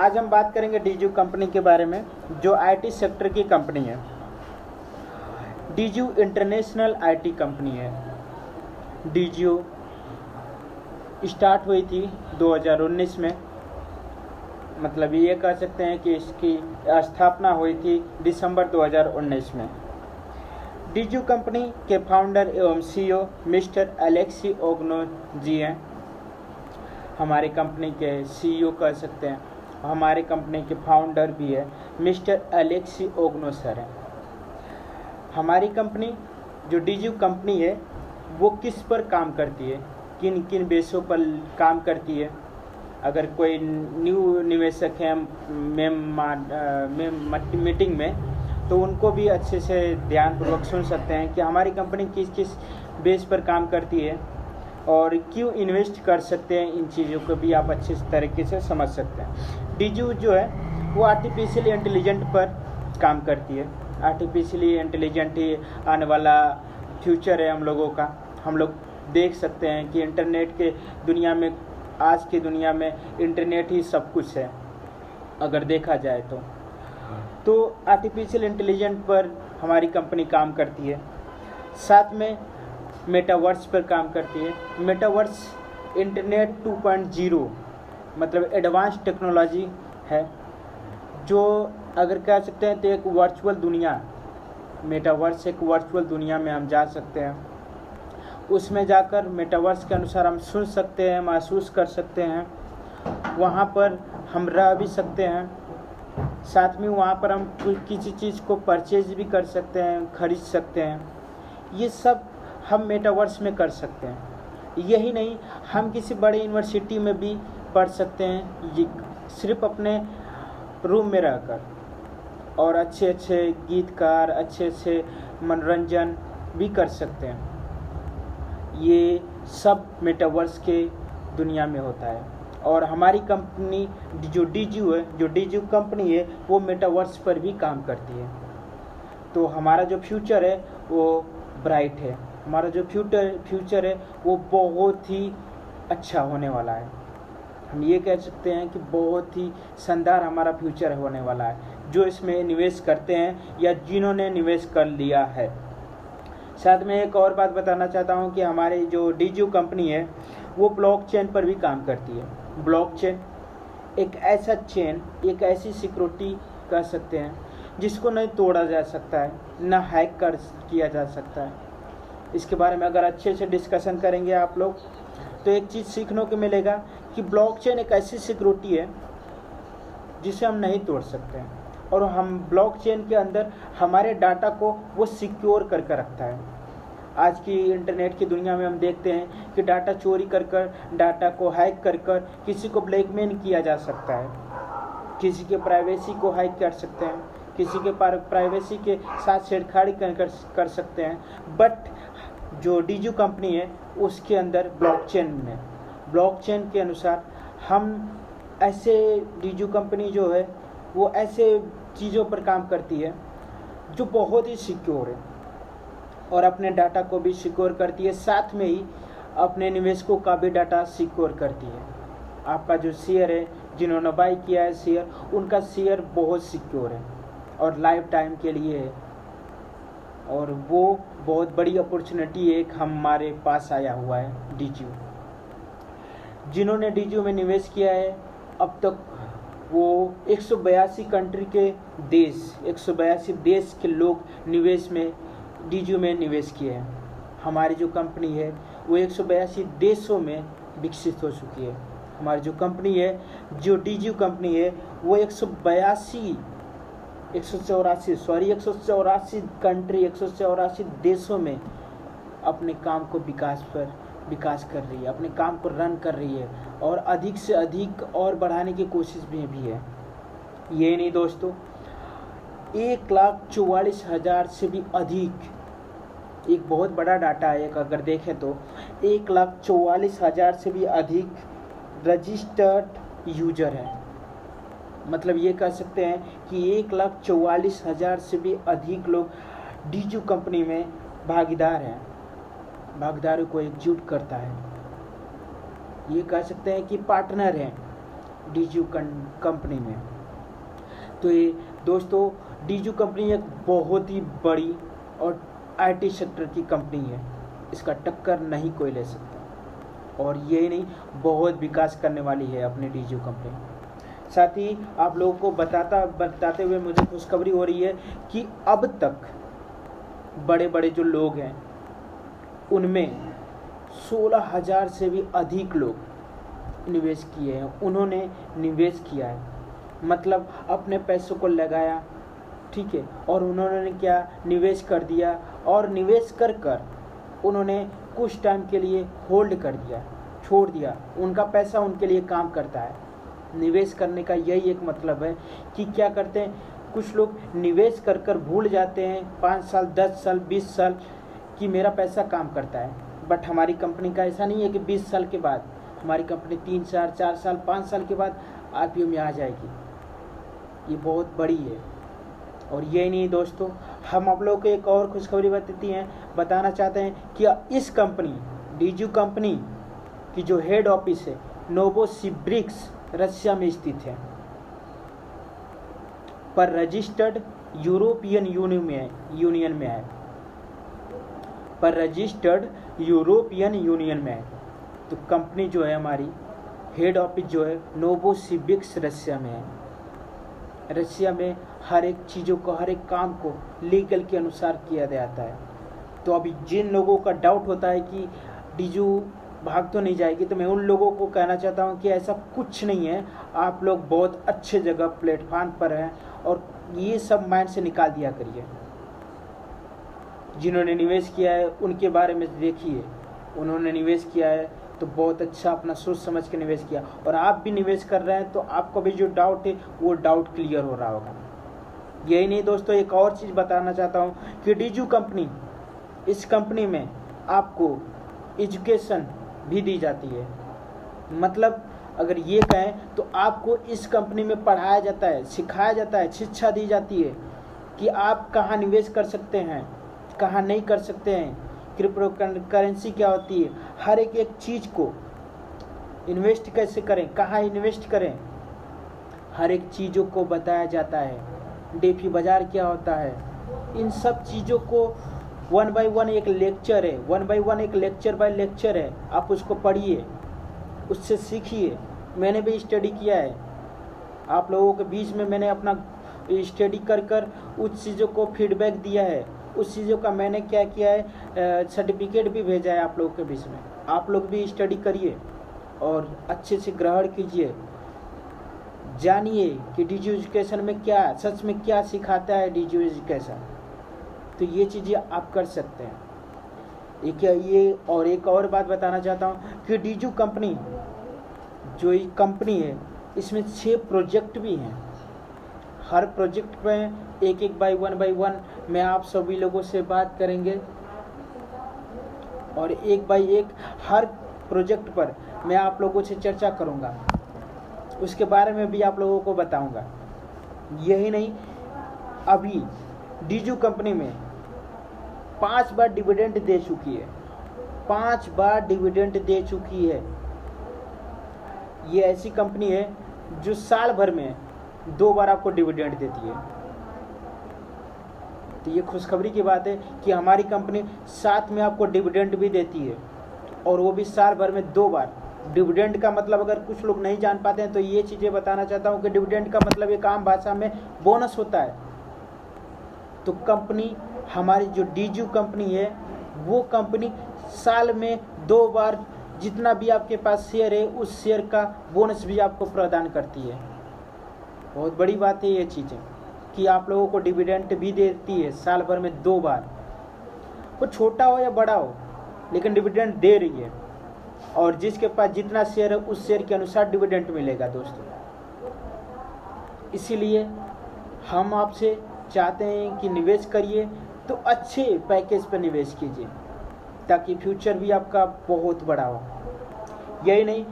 आज हम बात करेंगे डीजू कंपनी के बारे में, जो आईटी सेक्टर की कंपनी है। डीजू इंटरनेशनल आईटी कंपनी है। डीजू स्टार्ट हुई थी 2019 में, मतलब ये कह सकते हैं कि इसकी स्थापना हुई थी दिसंबर 2019 में। डीजू कंपनी के फाउंडर एवं सीईओ मिस्टर एलेक्सी ओग्नो जी हैं। हमारी कंपनी के सीईओ कह सकते हैं। हमारे कंपनी के फाउंडर भी है मिस्टर एलेक्सी ओग्नो सर हैं। हमारी कंपनी जो डीजू कंपनी है वो किस पर काम करती है, किन किन बेसों पर काम करती है। अगर कोई न्यू निवेशक है मीटिंग में, तो उनको भी अच्छे से ध्यानपूर्वक सुन सकते हैं कि हमारी कंपनी किस किस बेस पर काम करती है और क्यों इन्वेस्ट कर सकते हैं। इन चीज़ों को भी आप अच्छे तरीके से समझ सकते हैं। डीजू जो है वो आर्टिफिशियल इंटेलिजेंट पर काम करती है। आर्टिफिशियली इंटेलिजेंट ही आने वाला फ्यूचर है हम लोगों का। हम लोग देख सकते हैं कि इंटरनेट के दुनिया में, आज की दुनिया में इंटरनेट ही सब कुछ है अगर देखा जाए तो आर्टिफिशियल इंटेलिजेंट पर हमारी कंपनी काम करती है। साथ में मेटावर्स पर काम करती है। मेटावर्स इंटरनेट 2.0 मतलब एडवांस टेक्नोलॉजी है, जो अगर कह सकते हैं तो एक वर्चुअल दुनिया। मेटावर्स एक वर्चुअल दुनिया में हम जा सकते हैं। उसमें जाकर मेटावर्स के अनुसार हम सुन सकते हैं, महसूस कर सकते हैं। वहाँ पर हम रह भी सकते हैं। साथ में वहाँ पर हम किसी चीज़ को परचेज भी कर सकते हैं, खरीद सकते हैं। ये सब हम मेटावर्स में कर सकते हैं। यही नहीं, हम किसी बड़े यूनिवर्सिटी में भी पढ़ सकते हैं, ये सिर्फ अपने रूम में रहकर, और अच्छे अच्छे गीतकार, अच्छे अच्छे मनोरंजन भी कर सकते हैं। ये सब मेटावर्स के दुनिया में होता है। और हमारी कंपनी जो डीजू है, जो डीजू कंपनी है, वो मेटावर्स पर भी काम करती है। तो हमारा जो फ्यूचर है वो ब्राइट है। हमारा जो फ्यूचर है वो बहुत ही अच्छा होने वाला है। हम ये कह सकते हैं कि बहुत ही शानदार हमारा फ्यूचर होने वाला है, जो इसमें निवेश करते हैं या जिन्होंने निवेश कर लिया है। साथ में एक और बात बताना चाहता हूँ कि हमारी जो डीजू कंपनी है वो ब्लॉकचेन पर भी काम करती है। ब्लॉकचेन एक ऐसा चेन, एक ऐसी सिक्योरिटी कह सकते हैं जिसको नहीं तोड़ा जा सकता है, ना हैक किया जा सकता है। इसके बारे में अगर अच्छे से डिस्कशन करेंगे आप लोग, तो एक चीज़ सीखने को मिलेगा कि ब्लॉकचेन एक ऐसी सिक्योरिटी है जिसे हम नहीं तोड़ सकते हैं, और हम ब्लॉकचेन के अंदर हमारे डाटा को वो सिक्योर करके रखता है। आज की इंटरनेट की दुनिया में हम देखते हैं कि डाटा चोरी कर डाटा को हैक कर किसी को ब्लैकमेल किया जा सकता है, किसी के प्राइवेसी को हैक कर सकते हैं, किसी के प्राइवेसी के साथ छेड़छाड़ी कर सकते हैं। बट जो डीजू कंपनी है उसके अंदर ब्लॉकचेन के अनुसार हम ऐसे, डीजू कंपनी जो है वो ऐसे चीज़ों पर काम करती है जो बहुत ही सिक्योर है, और अपने डाटा को भी सिक्योर करती है। साथ में ही अपने निवेशकों का भी डाटा सिक्योर करती है। आपका जो शेयर है, जिन्होंने बाई किया है शेयर, उनका शेयर बहुत सिक्योर है और लाइफ टाइम के लिए है, और वो बहुत बड़ी अपॉर्चुनिटी एक हमारे पास आया हुआ है। डीजू, जिन्होंने डीजू में निवेश किया है अब तक, वो 182 कंट्री के देश, 182 देश के लोग डीजू में निवेश किए हैं। हमारी जो कंपनी है वो 182 देशों में विकसित हो चुकी है। हमारी जो कंपनी है, जो डीजू कंपनी है, वो 184 कंट्री, 184 देशों में अपने काम को विकास कर रही है, अपने काम को रन कर रही है, और अधिक से अधिक और बढ़ाने की कोशिश में भी है। ये नहीं दोस्तों, 1,44,000 से भी अधिक, एक बहुत बड़ा डाटा है। अगर देखें तो 1,44,000 से भी अधिक रजिस्टर्ड यूजर है। मतलब ये कह सकते हैं कि 1,44,000 से भी अधिक लोग डीजू कंपनी में भागीदार हैं, भागीदारों को एकजुट करता है। ये कह सकते हैं कि पार्टनर हैं। डीजू कंपनी में। तो ये दोस्तों डीजू कंपनी एक बहुत ही बड़ी और आईटी सेक्टर की कंपनी है, इसका टक्कर नहीं कोई ले सकता। और ये नहीं, बहुत विकास करने वाली है अपनी डीजू कंपनी। साथ ही आप लोगों को बताते हुए मुझे खुशखबरी हो रही है कि अब तक बड़े बड़े जो लोग हैं उनमें 16,000 से भी अधिक लोग निवेश किए हैं। उन्होंने निवेश किया है, मतलब अपने पैसों को लगाया, ठीक है, और उन्होंने क्या निवेश कर दिया, और निवेश कर उन्होंने कुछ टाइम के लिए होल्ड कर दिया, छोड़ दिया। उनका पैसा उनके लिए काम करता है। निवेश करने का यही एक मतलब है कि क्या करते हैं कुछ लोग, निवेश कर भूल जाते हैं 5 साल 10 साल 20 साल कि मेरा पैसा काम करता है। बट हमारी कंपनी का ऐसा नहीं है कि 20 साल के बाद, हमारी कंपनी 3 4 साल 5 साल के बाद IPO में आ जाएगी। ये बहुत बड़ी है। और यही नहीं दोस्तों, हम आप लोगों को एक और खुशखबरी बताना चाहते हैं कि इस कंपनी डीजू कंपनी की जो हेड ऑफिस है नोवोसिबिर्स्क रशिया में स्थित है, पर रजिस्टर्ड यूरोपियन यूनियन में है, पर रजिस्टर्ड यूरोपियन यूनियन में है। तो कंपनी जो है हमारी हेड ऑफिस जो है नोवोसिबिर्स्क रशिया में है। रशिया में हर एक चीज़ों को, हर एक काम को लीगल के अनुसार किया जाता है। तो अभी जिन लोगों का डाउट होता है कि डीजू भाग तो नहीं जाएगी, तो मैं उन लोगों को कहना चाहता हूं कि ऐसा कुछ नहीं है। आप लोग बहुत अच्छे जगह प्लेटफॉर्म पर हैं और ये सब माइंड से निकाल दिया करिए। जिन्होंने निवेश किया है उनके बारे में देखिए, उन्होंने निवेश किया है तो बहुत अच्छा अपना सोच समझ के निवेश किया। और आप भी निवेश कर रहे हैं तो आपको भी जो डाउट है वो डाउट क्लियर हो रहा होगा। यही नहीं दोस्तों, एक और चीज़ बताना चाहता हूँ कि डीजू कंपनी, इस कंपनी में आपको एजुकेशन भी दी जाती है। मतलब अगर ये कहें तो आपको इस कंपनी में पढ़ाया जाता है, सिखाया जाता है, शिक्षा दी जाती है कि आप कहाँ निवेश कर सकते हैं, कहाँ नहीं कर सकते हैं, क्रिप्टो करेंसी क्या होती है, हर एक चीज़ को इन्वेस्ट कैसे करें, कहाँ इन्वेस्ट करें, हर एक चीज़ों को बताया जाता है। डेफी बाज़ार क्या होता है, इन सब चीज़ों को 1 बाय 1 एक लेक्चर है, 1 बाय 1 एक लेक्चर बाय लेक्चर है। आप उसको पढ़िए, उससे सीखिए। मैंने भी स्टडी किया है, आप लोगों के बीच में मैंने अपना स्टडी कर उस चीज़ों को फीडबैक दिया है। उस चीज़ों का मैंने क्या किया है, सर्टिफिकेट भी भेजा है आप लोगों के बीच में। आप लोग भी स्टडी करिए और अच्छे से ग्रहण कीजिए, जानिए कि डीजू एजुकेशन में क्या, सच में क्या सिखाता है डीजू एजुकेशन। तो ये चीज़ें आप कर सकते हैं। एक और बात बताना चाहता हूँ कि डीजू कंपनी जो ये कंपनी है इसमें 6 प्रोजेक्ट भी हैं। हर प्रोजेक्ट पे 1 बाय 1 में आप सभी लोगों से बात करेंगे और 1 बाय 1 हर प्रोजेक्ट पर मैं आप लोगों से चर्चा करूँगा, उसके बारे में भी आप लोगों को बताऊँगा। यही नहीं, अभी डीजू कंपनी में 5 बार डिविडेंड दे चुकी है, 5 बार डिविडेंड दे चुकी है। ये ऐसी कंपनी है जो साल भर में 2 बार आपको डिविडेंड देती है। तो ये खुशखबरी की बात है कि हमारी कंपनी साथ में आपको डिविडेंड भी देती है, और वो भी साल भर में 2 बार। डिविडेंड का मतलब अगर कुछ लोग नहीं जान पाते हैं तो ये चीज़ें बताना चाहता हूँ कि डिविडेंड का मतलब एक आम भाषा में बोनस होता है। तो कंपनी हमारी जो डीजू कंपनी है वो कंपनी साल में 2 बार जितना भी आपके पास शेयर है उस शेयर का बोनस भी आपको प्रदान करती है। बहुत बड़ी बात है ये चीज़ें कि आप लोगों को डिविडेंड भी देती है साल भर में 2 बार। वो छोटा हो या बड़ा हो लेकिन डिविडेंड दे रही है, और जिसके पास जितना शेयर है उस शेयर के अनुसार डिविडेंड मिलेगा दोस्तों। इसीलिए हम आपसे चाहते हैं कि निवेश करिए तो अच्छे पैकेज पर निवेश कीजिए ताकि फ्यूचर भी आपका बहुत बड़ा हो। यही नहीं,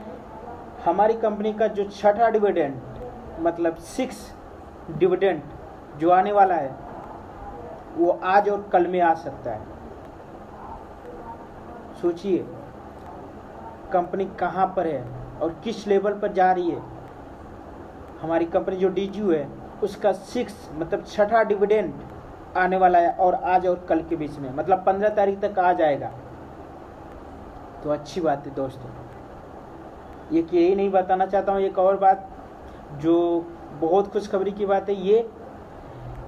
हमारी कंपनी का जो 6ठा डिविडेंड मतलब 6 डिविडेंड जो आने वाला है वो आज और कल में आ सकता है। सोचिए कंपनी कहाँ पर है और किस लेवल पर जा रही है। हमारी कंपनी जो डीजू है उसका 6 मतलब 6ठा डिविडेंड आने वाला है, और आज और कल के बीच में, मतलब 15 तारीख तक आ जाएगा। तो अच्छी बात है दोस्तों। यही नहीं बताना चाहता हूँ, एक और बात जो बहुत खुशखबरी की बात है ये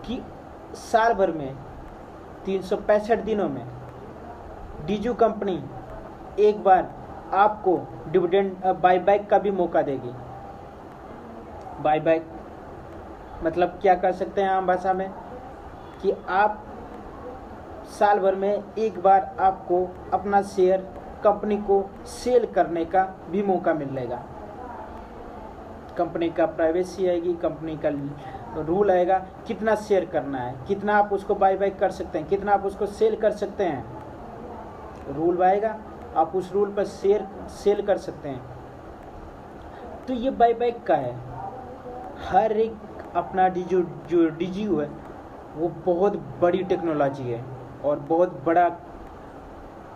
कि साल भर में 365 दिनों में डीजू कंपनी एक बार आपको डिविडेंड बायबैक का भी मौका देगी। बायबैक मतलब क्या कर सकते हैं आम भाषा में कि आप साल भर में एक बार आपको अपना शेयर कंपनी को सेल करने का भी मौका मिलेगा। कंपनी का प्राइवेसी आएगी, कंपनी का रूल आएगा, कितना शेयर करना है, कितना आप उसको बायबैक कर सकते हैं, कितना आप उसको सेल कर सकते हैं, रूल आएगा, आप उस रूल पर सेल कर सकते हैं। तो ये बायबैक का है। हर एक अपना जो डीजू है वो बहुत बड़ी टेक्नोलॉजी है और बहुत बड़ा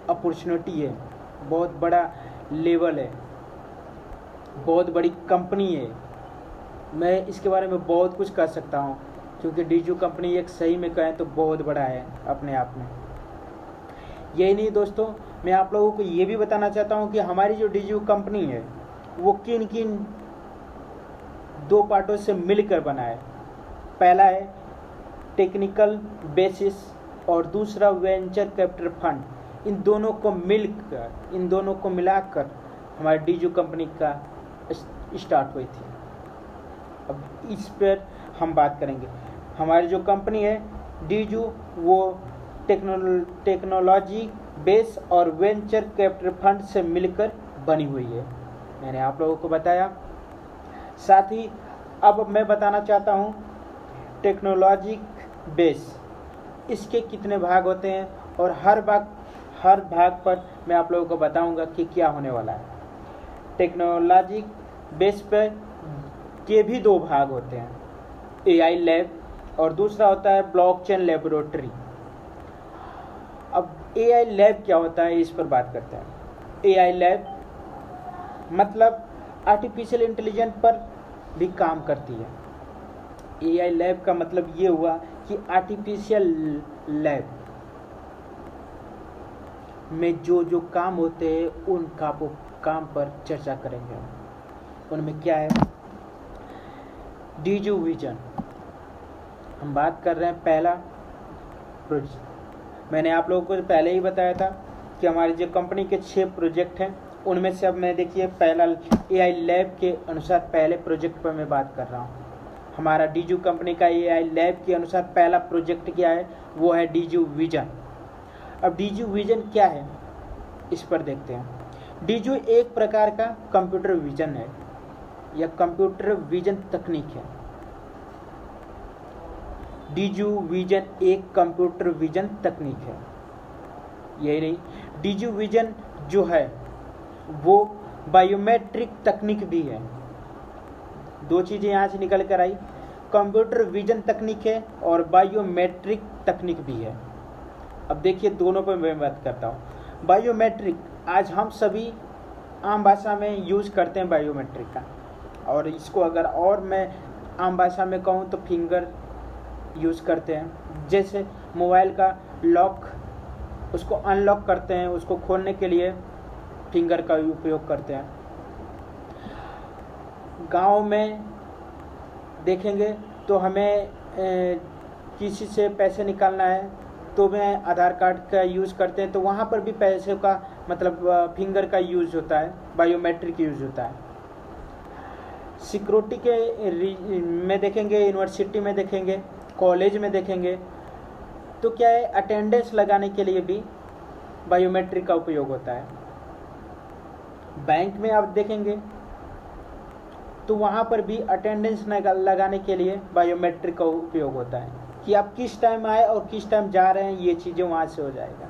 अपॉर्चुनिटी है, बहुत बड़ा लेवल है, बहुत बड़ी कंपनी है। मैं इसके बारे में बहुत कुछ कह सकता हूँ क्योंकि डीजू कंपनी एक सही में कहें तो बहुत बड़ा है अपने आप में। यही नहीं दोस्तों, मैं आप लोगों को ये भी बताना चाहता हूँ कि हमारी जो डीजू कंपनी है वो किन किन 2 पार्टों से मिलकर बना है। पहला है टेक्निकल बेसिस और दूसरा वेंचर कैपिटल फंड। इन दोनों को मिलाकर हमारी डीजू कंपनी का स्टार्ट हुई थी। अब इस पर हम बात करेंगे। हमारी जो कंपनी है डीजू वो टेक्नोलॉजी बेस और वेंचर कैपिटल फंड से मिलकर बनी हुई है, मैंने आप लोगों को बताया। साथ ही अब मैं बताना चाहता हूँ टेक्नोलॉजी बेस, इसके कितने भाग होते हैं और हर भाग पर मैं आप लोगों को बताऊंगा कि क्या होने वाला है। टेक्नोलॉजी बेस पर के भी 2 भाग होते हैं, एआई लैब और दूसरा होता है ब्लॉकचेन लेबोरेटरी। अब एआई लैब क्या होता है इस पर बात करते हैं। एआई लैब मतलब आर्टिफिशियल इंटेलिजेंस पर भी काम करती है। एआई लैब का मतलब ये हुआ कि आर्टिफिशियल लैब में जो काम होते हैं उन काम पर चर्चा करेंगे। उनमें क्या है, डीजू विजन हम बात कर रहे हैं। पहला प्रोजेक्ट मैंने आप लोगों को पहले ही बताया था कि हमारी जो कंपनी के 6 प्रोजेक्ट हैं उनमें से अब मैं देखिए पहला एआई लैब के अनुसार पहले प्रोजेक्ट पर मैं बात कर रहा हूँ। हमारा डीजू कंपनी का एआई लैब के अनुसार पहला प्रोजेक्ट क्या है, वो है डीजू विजन। अब डीजू विजन क्या है इस पर देखते हैं। डीजू एक प्रकार का कंप्यूटर विजन है या कंप्यूटर विजन तकनीक है। डीजू विजन एक कंप्यूटर विजन तकनीक है। यही नहीं, डीजू विजन जो है वो बायोमेट्रिक तकनीक भी है। 2 चीज़ें यहाँ से निकल कर आई, कंप्यूटर विजन तकनीक है और बायोमेट्रिक तकनीक भी है। अब देखिए दोनों पर मैं बात करता हूँ। बायोमेट्रिक आज हम सभी आम भाषा में यूज़ करते हैं बायोमेट्रिक का, और इसको अगर और मैं आम भाषा में कहूँ तो फिंगर यूज़ करते हैं। जैसे मोबाइल का लॉक, उसको अनलॉक करते हैं, उसको खोलने के लिए फिंगर का उपयोग करते हैं। गांव में देखेंगे तो हमें किसी से पैसे निकालना है तो मैं आधार कार्ड का यूज़ करते हैं, तो वहाँ पर भी पैसे का मतलब फिंगर का यूज़ होता है, बायोमेट्रिक यूज़ होता है। सिक्योरिटी के में देखेंगे, यूनिवर्सिटी में देखेंगे, कॉलेज में देखेंगे तो क्या है, अटेंडेंस लगाने के लिए भी बायोमेट्रिक का उपयोग होता है। बैंक में आप देखेंगे तो वहाँ पर भी अटेंडेंस लगाने के लिए बायोमेट्रिक का उपयोग होता है कि आप किस टाइम आए और किस टाइम जा रहे हैं, ये चीज़ें वहाँ से हो जाएगा।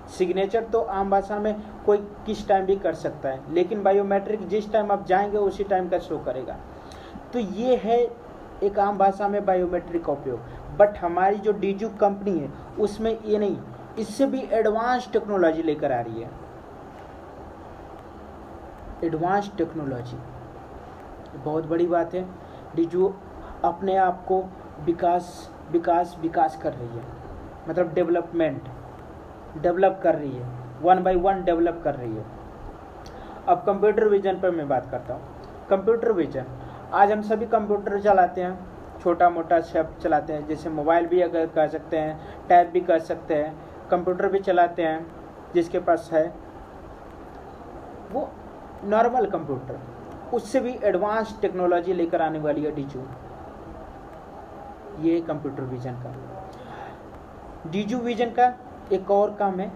सिग्नेचर तो आम भाषा में कोई किस टाइम भी कर सकता है, लेकिन बायोमेट्रिक जिस टाइम आप जाएंगे उसी टाइम का शो करेगा। तो ये है एक आम भाषा में बायोमेट्रिक का उपयोग। बट हमारी जो डीजू कंपनी है उसमें ये नहीं, इससे भी एडवांस टेक्नोलॉजी लेकर आ रही है। एडवांस टेक्नोलॉजी बहुत बड़ी बात है डीजू अपने आप को विकास विकास विकास कर रही है, मतलब डेवलप कर रही है, 1 by 1 डेवलप कर रही है। अब कंप्यूटर विजन पर मैं बात करता हूँ। कंप्यूटर विजन, आज हम सभी कंप्यूटर चलाते हैं, छोटा मोटा सब चलाते हैं, जैसे मोबाइल भी अगर कर सकते हैं, टैब भी कर सकते हैं, कंप्यूटर भी चलाते हैं, जिसके पास है वो नॉर्मल कंप्यूटर, उससे भी एडवांस टेक्नोलॉजी लेकर आने वाली है डीजू। ये कंप्यूटर विजन का। डीजू विजन का एक और काम है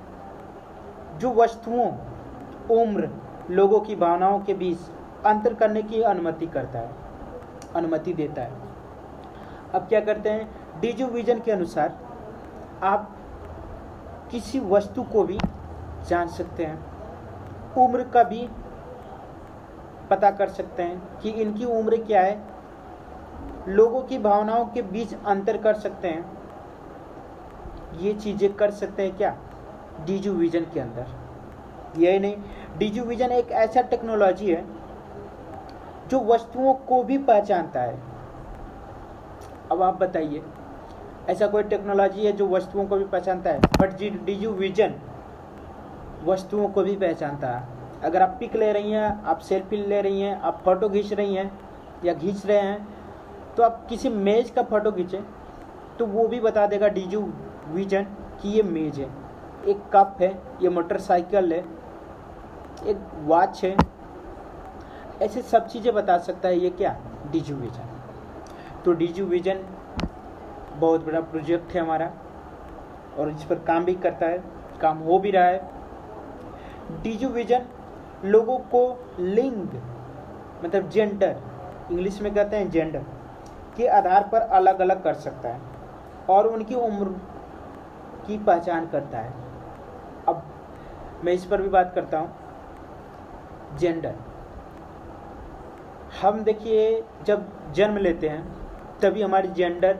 जो वस्तुओं, उम्र, लोगों की भावनाओं के बीच अंतर करने की अनुमति देता है। अब क्या करते हैं, डीजू विजन के अनुसार आप किसी वस्तु को भी जान सकते हैं, उम्र का भी पता कर सकते हैं कि इनकी उम्र क्या है, लोगों की भावनाओं के बीच अंतर कर सकते हैं। ये चीज़ें कर सकते हैं क्या, डीजू विजन के अंदर। यही नहीं, डीजू विजन एक ऐसा टेक्नोलॉजी है जो वस्तुओं को भी पहचानता है। अब आप बताइए, ऐसा कोई टेक्नोलॉजी है जो वस्तुओं को भी पहचानता है? बट डीजू विजन वस्तुओं को भी पहचानता है। अगर आप पिक ले रही हैं, आप सेल्फी ले रही हैं, आप फोटो खींच रही हैं या खींच रहे हैं, तो आप किसी मेज का फोटो खींचें तो वो भी बता देगा डीजू विजन कि ये मेज है, एक कप है, ये मोटरसाइकिल है, एक वॉच है, ऐसे सब चीज़ें बता सकता है। ये क्या, डीजू विजन। तो डीजू विजन बहुत बड़ा प्रोजेक्ट है हमारा और इस पर काम भी करता है, काम हो भी रहा है। डीजू विजन लोगों को लिंग, मतलब जेंडर, इंग्लिश में कहते हैं जेंडर, के आधार पर अलग अलग कर सकता है और उनकी उम्र की पहचान करता है। अब मैं इस पर भी बात करता हूँ, जेंडर। हम देखिए, जब जन्म लेते हैं तभी हमारी जेंडर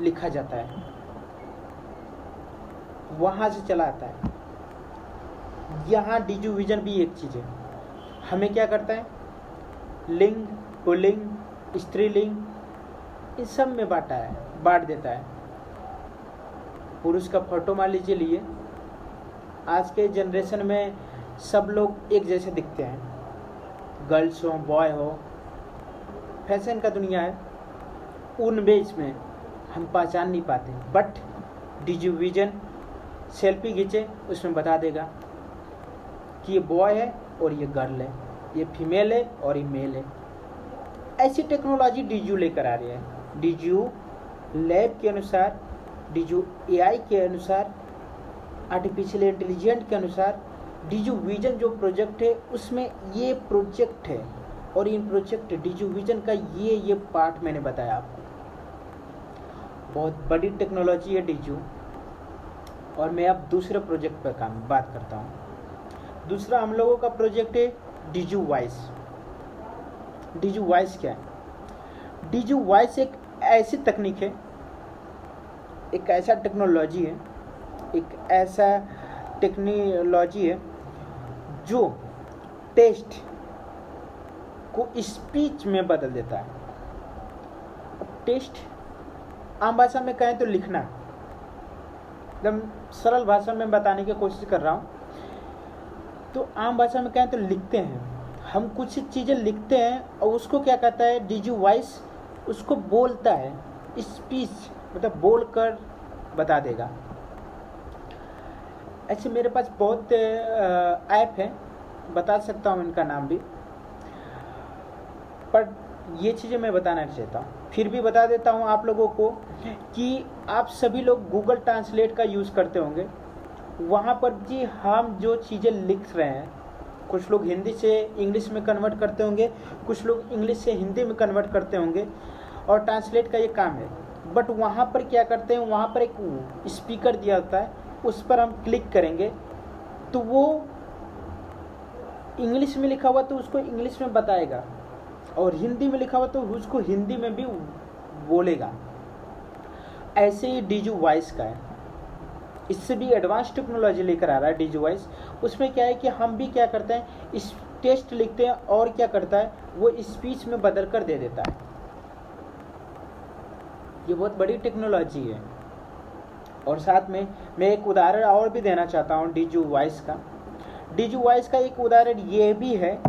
लिखा जाता है, वहाँ से चला आता है। यहाँ डीजू विजन भी एक चीज़ है, हमें क्या करता है, लिंग, पुल्लिंग, स्त्रीलिंग, इन सब में बांट देता है। पुरुष का फोटो मान लीजिए, आज के जनरेशन में सब लोग एक जैसे दिखते हैं, गर्ल्स हो, बॉय हो, फैशन का दुनिया है, उन बेस में हम पहचान नहीं पाते। बट डीजू विजन सेल्फी खींचे, उसमें बता देगा कि ये बॉय है और ये गर्ल है, ये फीमेल है और ये मेल है। ऐसी टेक्नोलॉजी डीजू लेकर आ रही है। डीजू लैब के अनुसार, डीजू एआई के अनुसार, आर्टिफिशियल इंटेलिजेंट के अनुसार, डीजू विजन जो प्रोजेक्ट है उसमें ये प्रोजेक्ट है और इन प्रोजेक्ट डीजू विजन का ये पार्ट मैंने बताया आपको। बहुत बड़ी टेक्नोलॉजी है डीजू। और मैं अब दूसरे प्रोजेक्ट पर बात करता हूँ। दूसरा हम लोगों का प्रोजेक्ट है डीजू वॉइस। डीजू वॉइस क्या है? डीजू वॉइस एक ऐसी तकनीक है, एक ऐसा टेक्नोलॉजी है, एक ऐसा टेक्नोलॉजी है जो टेक्स्ट को स्पीच में बदल देता है। अब टेक्स्ट आम भाषा में कहें तो लिखना, एकदम सरल भाषा में बताने की कोशिश कर रहा हूँ। तो आम भाषा में कहें तो लिखते हैं हम, कुछ चीज़ें लिखते हैं और उसको क्या कहता है डीजू वॉइस, उसको बोलता है, स्पीच मतलब बोल कर बता देगा। ऐसे मेरे पास बहुत ऐप हैं, बता सकता हूँ इनका नाम भी, पर ये चीज़ें मैं बताना चाहता हूँ। फिर भी बता देता हूँ आप लोगों को कि आप सभी लोग गूगल ट्रांसलेट का यूज़ करते होंगे। वहाँ पर जी हम जो चीज़ें लिख रहे हैं, कुछ लोग हिंदी से इंग्लिश में कन्वर्ट करते होंगे, कुछ लोग इंग्लिश से हिंदी में कन्वर्ट करते होंगे और ट्रांसलेट का ये काम है। बट वहाँ पर क्या करते हैं, वहाँ पर एक स्पीकर दिया होता है, उस पर हम क्लिक करेंगे तो वो इंग्लिश में लिखा हुआ तो उसको इंग्लिश में बताएगा और हिंदी में लिखा हुआ तो उसको हिंदी में भी बोलेगा। ऐसे ही डीजू वॉइस का है, इससे भी एडवांस टेक्नोलॉजी लेकर आ रहा है डीजू वॉइस। उसमें क्या है कि हम भी क्या करते हैं, टेस्ट लिखते हैं और क्या करता है वो स्पीच में बदल कर दे देता है। ये बहुत बड़ी टेक्नोलॉजी है। और साथ में मैं एक उदाहरण और भी देना चाहता हूँ डीजू वॉइस का। डीजू वॉइस का एक उदाहरण ये भी है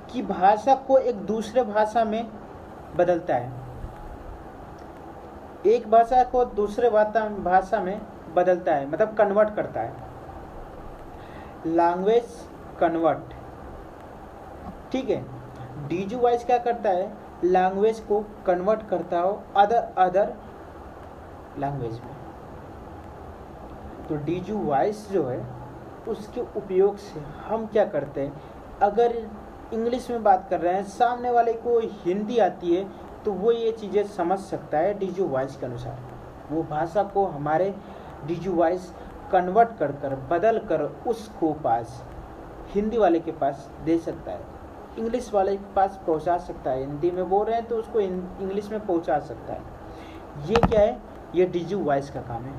कि भाषा को एक दूसरे भाषा में बदलता है, एक भाषा को दूसरे भाषा में बदलता है, मतलब कन्वर्ट करता है, लैंग्वेज कन्वर्ट। ठीक है, डीजू वॉइस क्या करता है, लैंग्वेज को कन्वर्ट करता हो अदर लैंग्वेज में। तो डीजू वॉइस जो है उसके उपयोग से हम क्या करते हैं, अगर इंग्लिश में बात कर रहे हैं, सामने वाले को हिंदी आती है तो वो ये चीज़ें समझ सकता है डीजू वॉइस के अनुसार। वो भाषा को हमारे डीजू वॉइस कन्वर्ट कर बदल कर उसको पास हिंदी वाले के पास दे सकता है, इंग्लिश वाले के पास पहुंचा सकता है। हिंदी में बोल रहे हैं तो उसको इंग्लिश में पहुंचा सकता है। ये क्या है, ये डीजू वॉइस का काम है।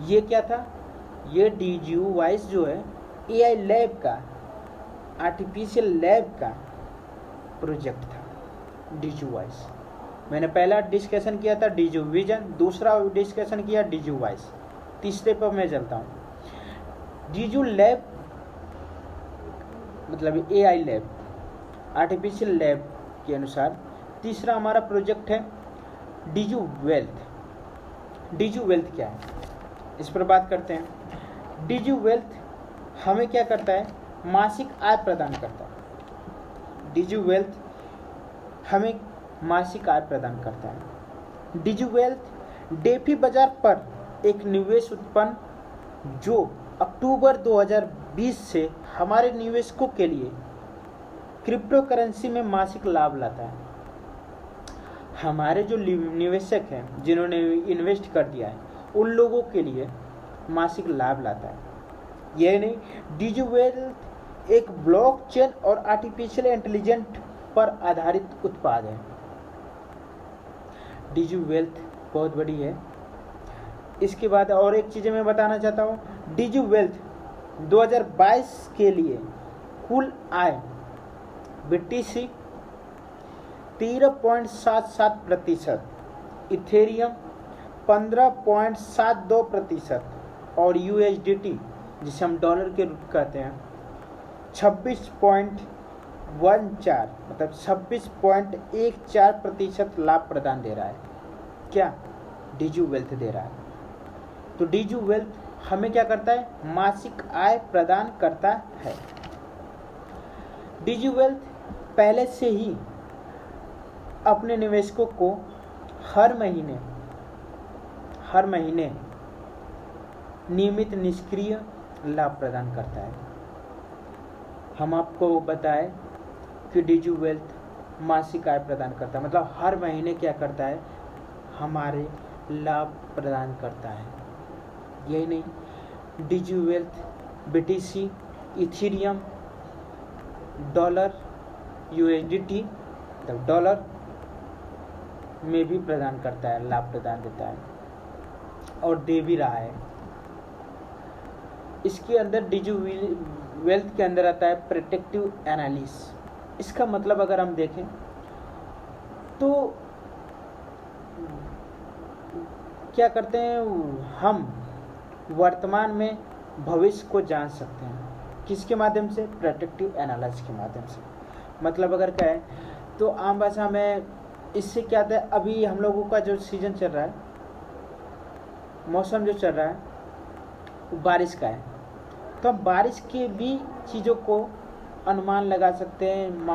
ये क्या था, ये डीजू वॉइस जो है एआई लैब का, आर्टिफिशियल लैब का प्रोजेक्ट था डीजू वॉइस। मैंने पहला डिस्कशन किया था डीजू विजन, दूसरा डिस्कशन किया डीजू वॉइस, तीसरे पर मैं चलता हूँ। डीजू लैब मतलब एआई लैब, आर्टिफिशियल लैब के अनुसार तीसरा हमारा प्रोजेक्ट है डीजू वेल्थ। डीजू वेल्थ क्या है, इस पर बात करते हैं। डीजू वेल्थ हमें क्या करता है, मासिक आय प्रदान करता है। डीजू वेल्थ हमें मासिक आय प्रदान करता है। डीजू वेल्थ डेफी बाजार पर एक निवेश उत्पन्न जो अक्टूबर 2020 से हमारे निवेशकों के लिए क्रिप्टो करेंसी में मासिक लाभ लाता है। हमारे जो निवेशक हैं जिन्होंने इन्वेस्ट कर दिया है उन लोगों के लिए मासिक लाभ लाता है। यह नहीं, डीजू वेल्थ एक ब्लॉकचेन और आर्टिफिशियल इंटेलिजेंस पर आधारित उत्पाद है। डीजू वेल्थ बहुत बड़ी है। इसके बाद और एक चीज़ मैं बताना चाहता हूँ, डीजू वेल्थ 2022 के लिए कुल आय BTC 13.77%, इथेरियम 15.72% और USDT जिसे हम डॉलर के रूप कहते हैं 26.14 मतलब 26.14% लाभ प्रदान दे रहा है। क्या डीजू वेल्थ दे रहा है। तो डीजू वेल्थ हमें क्या करता है, मासिक आय प्रदान करता है। डीजू वेल्थ पहले से ही अपने निवेशकों को हर महीने नियमित निष्क्रिय लाभ प्रदान करता है। हम आपको बताएं कि डीजू वेल्थ मासिक आय प्रदान करता है, मतलब हर महीने क्या करता है, हमारे लाभ प्रदान करता है। यही नहीं, डीजू wealth BTC, Ethereum, dollar, USDT मतलब डॉलर में भी प्रदान करता है, लाभ प्रदान देता है और दे भी रहा है। इसके अंदर डीजू वेल्थ के अंदर आता है प्रेडिक्टिव एनालिसिस। इसका मतलब अगर हम देखें तो क्या करते हैं, हम वर्तमान में भविष्य को जान सकते हैं। किसके माध्यम से, प्रेडिक्टिव एनालिसिस के माध्यम से। मतलब अगर कहें तो आम भाषा में इससे क्या होता है, अभी हम लोगों का जो सीजन चल रहा है, मौसम जो चल रहा है वो बारिश का है, तो हम बारिश के भी चीज़ों को अनुमान लगा सकते हैं,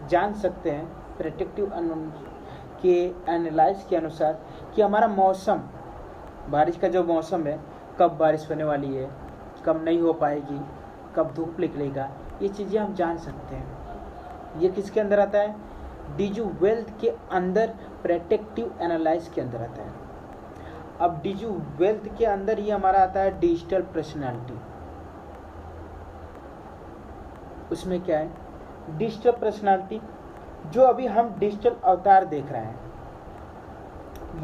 जान सकते हैं प्रेडिक्टिव के एनालाइज के अनुसार कि हमारा मौसम, बारिश का जो मौसम है, कब बारिश होने वाली है, कब नहीं हो पाएगी, कब धूप निकलेगा, ये चीज़ें हम जान सकते हैं। ये किसके अंदर आता है, डीजू वेल्थ के अंदर, प्रेडिक्टिव एनालाइज के अंदर आता है। अब डीजू वेल्थ के अंदर ये हमारा आता है डिजिटल पर्सनालिटी। उसमें क्या है, डिजिटल पर्सनालिटी, जो अभी हम डिजिटल अवतार देख रहे हैं,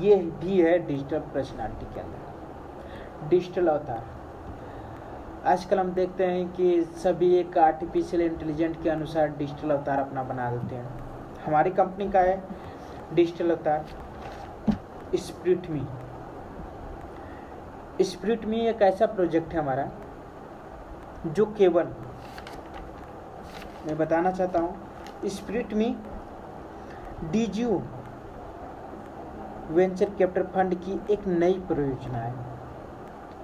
ये भी है डिजिटल पर्सनालिटी के अंदर। डिजिटल अवतार, आजकल हम देखते हैं कि सभी एक आर्टिफिशियल इंटेलिजेंट के अनुसार डिजिटल अवतार अपना बना देते हैं। हमारी कंपनी का है डिजिटल अवतार स्प्रिट मी। स्प्रिट मी एक ऐसा प्रोजेक्ट है हमारा जो केवल, मैं बताना चाहता हूँ, स्प्रिट मी डीजीयू वेंचर कैपिटल फंड की एक नई परियोजना है।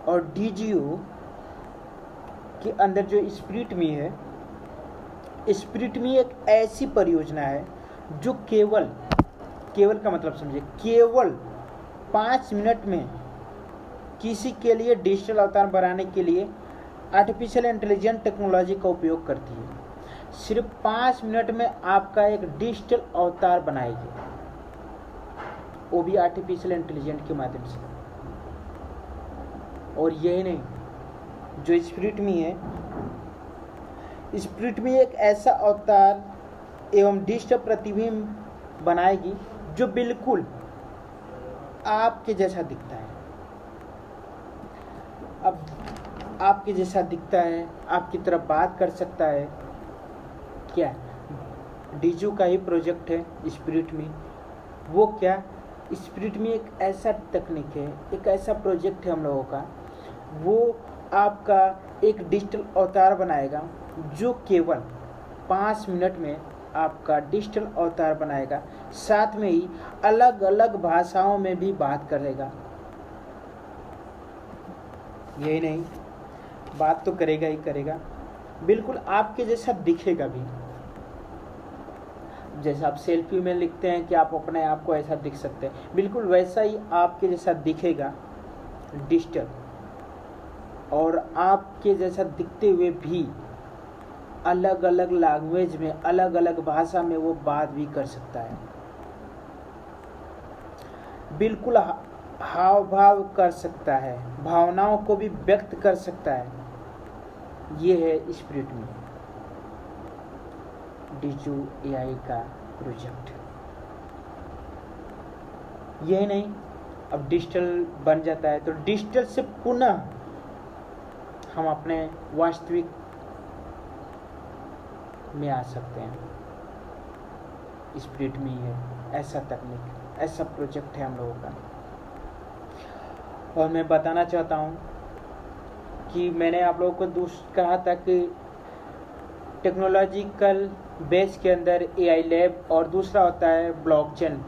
और डीजीयू के अंदर जो स्प्रिट मी है, स्प्रिट मी एक ऐसी परियोजना है जो केवल का मतलब समझिए, केवल 5 मिनट में किसी के लिए डिजिटल अवतार बनाने के लिए आर्टिफिशियल इंटेलिजेंट टेक्नोलॉजी का उपयोग करती है। सिर्फ 5 मिनट में आपका एक डिजिटल अवतार बनाएगी, वो भी आर्टिफिशियल इंटेलिजेंट के माध्यम से। और यही नहीं, जो स्प्रिट मी है, स्प्रिट मी एक ऐसा अवतार एवं डिजिटल प्रतिबिंब बनाएगी जो बिल्कुल आपके जैसा दिखता है। अब आपके जैसा दिखता है, आपकी तरफ बात कर सकता है। क्या डीजीयू का ही प्रोजेक्ट है स्प्रिट मी। वो क्या, स्प्रिट मी एक ऐसा तकनीक है, एक ऐसा प्रोजेक्ट है हम लोगों का, वो आपका एक डिजिटल अवतार बनाएगा जो केवल 5 मिनट में आपका डिजिटल अवतार बनाएगा। साथ में ही अलग अलग भाषाओं में भी बात करेगा। यही नहीं, बात तो करेगा ही करेगा, बिल्कुल आपके जैसा दिखेगा भी। जैसा आप सेल्फी में लिखते हैं कि आप अपने आप को ऐसा दिख सकते हैं, बिल्कुल वैसा ही आपके जैसा दिखेगा डिजिटल। और आपके जैसा दिखते हुए भी अलग अलग लैंग्वेज में, अलग अलग भाषा में वो बात भी कर सकता है। बिल्कुल हाव भाव कर सकता है, भावनाओं को भी व्यक्त कर सकता है। ये है स्प्रिट मी, डीजीयू एआई का प्रोजेक्ट। यही नहीं, अब डिजिटल बन जाता है तो डिजिटल से पुनः हम अपने वास्तविक में आ सकते हैं। स्प्रिट मी है ऐसा तकनीक, ऐसा प्रोजेक्ट है हम लोगों का। और मैं बताना चाहता हूँ कि मैंने आप लोगों को कहा था कि टेक्नोलॉजिकल बेस के अंदर एआई लैब और दूसरा होता है ब्लॉकचेन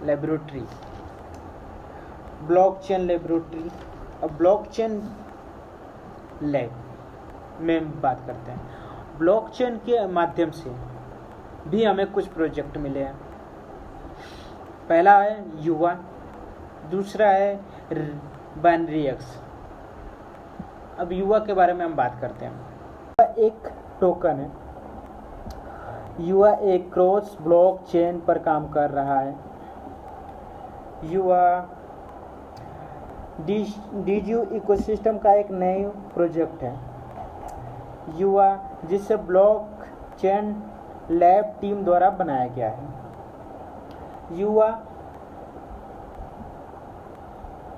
लेबोरेटरी। ब्लॉकचेन लेबोरेटरी और ब्लॉकचेन लैब में बात करते हैं। ब्लॉकचेन के माध्यम से भी हमें कुछ प्रोजेक्ट मिले हैं। पहला है युवा, दूसरा है बाइनरी एक्स। अब युवा के बारे में हम बात करते हैं। एक टोकन है, युवा एक क्रॉस ब्लॉकचेन पर काम कर रहा है। युवा डीजीयू इकोसिस्टम का एक नया प्रोजेक्ट है। युवा जिसे ब्लॉकचेन लैब टीम द्वारा बनाया गया है। युवा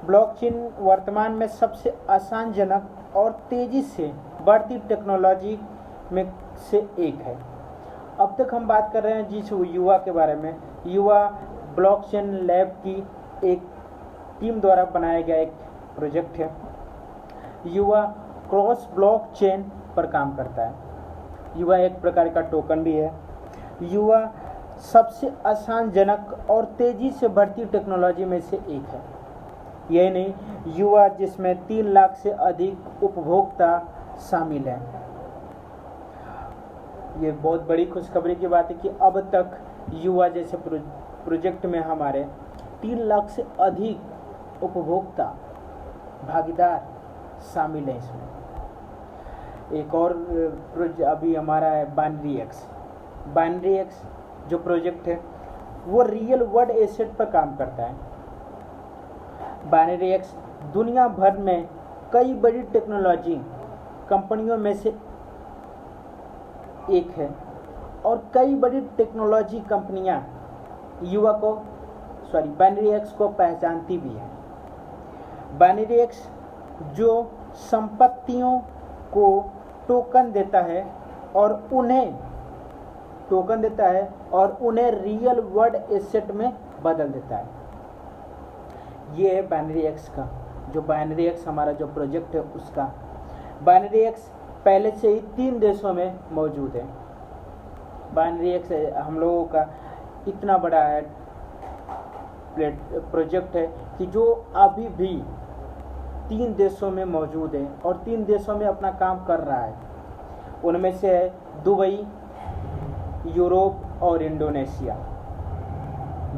ब्लॉकचेन वर्तमान में सबसे आसानजनक और तेजी से बढ़ती टेक्नोलॉजी में से एक है। अब तक हम बात कर रहे हैं जिस युवा के बारे में। युवा ब्लॉकचेन लैब की एक टीम द्वारा बनाया गया एक प्रोजेक्ट है। युवा क्रॉस ब्लॉकचेन पर काम करता है। युवा एक प्रकार का टोकन भी है। युवा सबसे आसानजनक और तेजी से बढ़ती टेक्नोलॉजी में से एक है। यही नहीं, युवा जिसमें 3 लाख से अधिक उपभोक्ता शामिल हैं। ये बहुत बड़ी खुशखबरी की बात है कि अब तक युवा जैसे प्रोजेक्ट में हमारे 3 लाख से अधिक उपभोक्ता भागीदार शामिल हैं इसमें। एक और अभी हमारा है बाइनरी एक्स। बाइनरी एक्स जो प्रोजेक्ट है वो रियल वर्ल्ड एसेट पर काम करता है। बाइनरी एक्स दुनिया भर में कई बड़ी टेक्नोलॉजी कंपनियों में से एक है और कई बड़ी टेक्नोलॉजी कंपनियां बाइनरी एक्स को पहचानती भी हैं। बाइनरी एक्स जो संपत्तियों को टोकन देता है और उन्हें रियल वर्ल्ड एसेट में बदल देता है। ये है बाइनरी एक्स का, जो बाइनरी एक्स हमारा जो प्रोजेक्ट है उसका। बाइनरी एक्स पहले से ही 3 देशों में मौजूद है। बाइनरी एक्स हम लोगों का इतना बड़ा है प्रोजेक्ट है कि जो अभी भी 3 देशों में मौजूद है और 3 देशों में अपना काम कर रहा है। उनमें से है दुबई, यूरोप और इंडोनेशिया।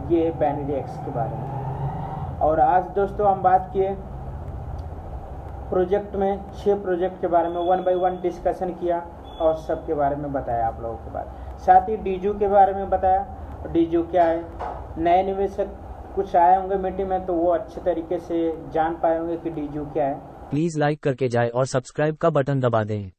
ये है बाइनरी एक्स के बारे में। और आज दोस्तों हम बात किए प्रोजेक्ट में 6 प्रोजेक्ट के बारे में, 1 बाय 1 डिस्कशन किया और सब के बारे में बताया आप लोगों के बारे। साथ ही डीजू के बारे में बताया, डीजू क्या है। नए निवेशक कुछ आए होंगे मीटिंग में तो वो अच्छे तरीके से जान पाए होंगे कि डीजू क्या है। प्लीज लाइक करके जाए और सब्सक्राइब का बटन दबा दें।